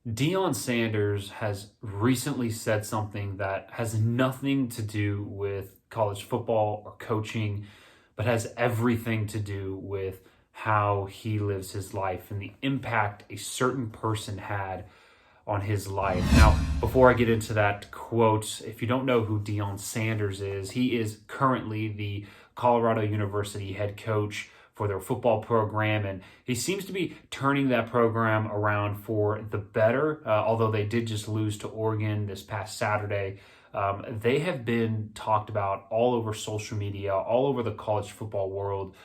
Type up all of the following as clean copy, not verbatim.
Deion Sanders has recently said something that has nothing to do with college football or coaching, but has everything to do with how he lives his life and the impact a certain person had on his life. Now, before I get into that quote, if you don't know who Deion Sanders is, he is currently the Colorado University head coach for their football program, and he seems to be turning that program around for the better. Although they did just lose to Oregon this past Saturday, they have been talked about all over social media, all over the college football world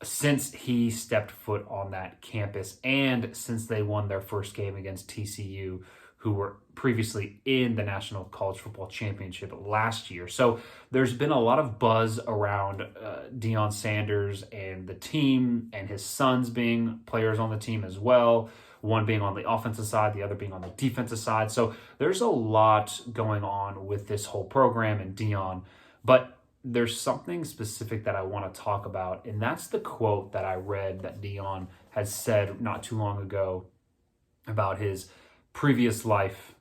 since he stepped foot on that campus and since they won their first game against TCU, who were previously in the National College Football Championship last year. So there's been a lot of buzz around Deion Sanders and the team, and his sons being players on the team as well, one being on the offensive side, the other being on the defensive side. So there's a lot going on with this whole program and Deion. But there's something specific that I want to talk about, and that's the quote that I read that Deion had said not too long ago about his previous life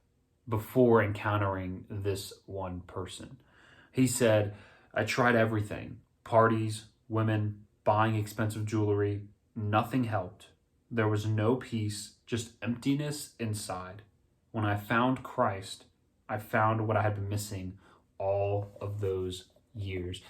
before encountering this one person. He said, "I tried everything: parties, women, buying expensive jewelry. Nothing helped. There was no peace, just emptiness inside. When I found Christ, I found what I had been missing all of those years."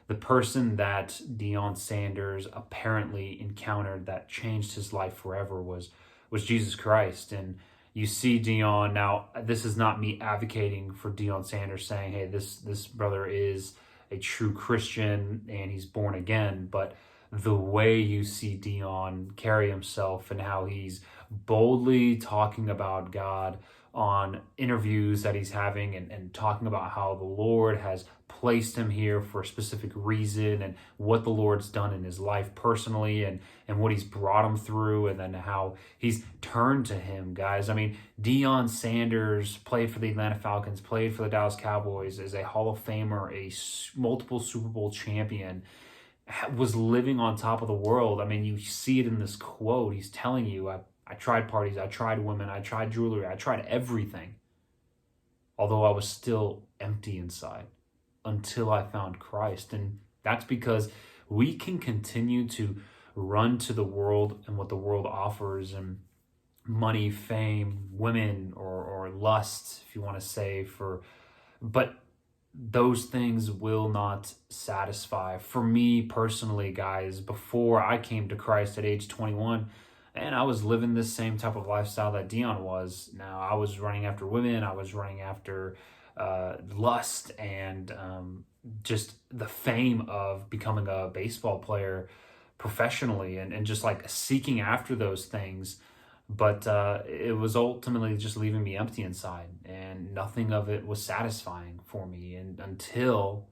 The person that Deion Sanders apparently encountered that changed his life forever was Jesus Christ. And you see Deion now. This is not me advocating for Deion Sanders saying, "Hey, this brother is a true Christian and he's born again," but the way you see Deion carry himself and how he's boldly talking about God on interviews that he's having, and talking about how the Lord has placed him here for a specific reason and what the Lord's done in his life personally, and what he's brought him through, and then how he's turned to him, guys. I mean, Deion Sanders played for the Atlanta Falcons, played for the Dallas Cowboys, is a Hall of Famer, multiple Super Bowl champion, was living on top of the world. I mean, you see it in this quote. He's telling you, I tried parties, I tried women, I tried jewelry, I tried everything, although I was still empty inside until I found Christ. And that's because we can continue to run to the world and what the world offers, and money, fame, women, or lust, if you want to say, but those things will not satisfy. For me personally, guys, before I came to Christ at age 21, and I was living this same type of lifestyle that Deion was. Now, I was running after women, I was running after lust, and just the fame of becoming a baseball player professionally, and just like seeking after those things. But it was ultimately just leaving me empty inside, and nothing of it was satisfying for me. And until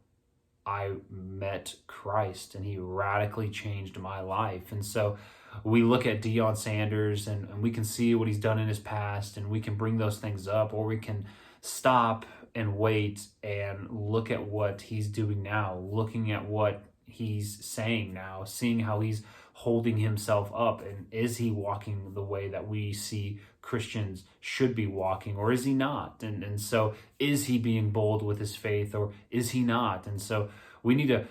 I met Christ, and he radically changed my life. And so we look at Deion Sanders, and we can see what he's done in his past, and we can bring those things up, or we can stop and wait and look at what he's doing now, looking at what he's saying now, seeing how he's holding himself up, and is he walking the way that we see Christians should be walking, or is he not? And so is he being bold with his faith, or is he not? And so we need to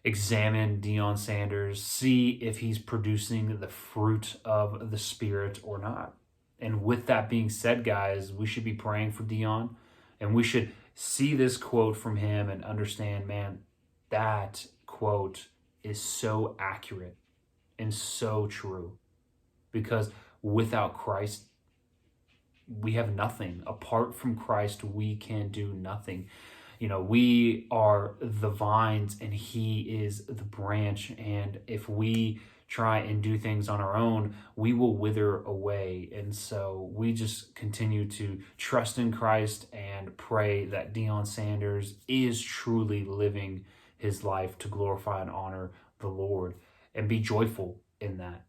examine Deion Sanders, see if he's producing the fruit of the Spirit or not. And with that being said, guys, we should be praying for Deion, and we should see this quote from him and understand, man, that quote is so accurate and so true, because without Christ, we have nothing. Apart from Christ, we can do nothing. You know, we are the vines and he is the branch. And if we try and do things on our own, we will wither away. And so we just continue to trust in Christ and pray that Deion Sanders is truly living his life to glorify and honor the Lord, and be joyful in that.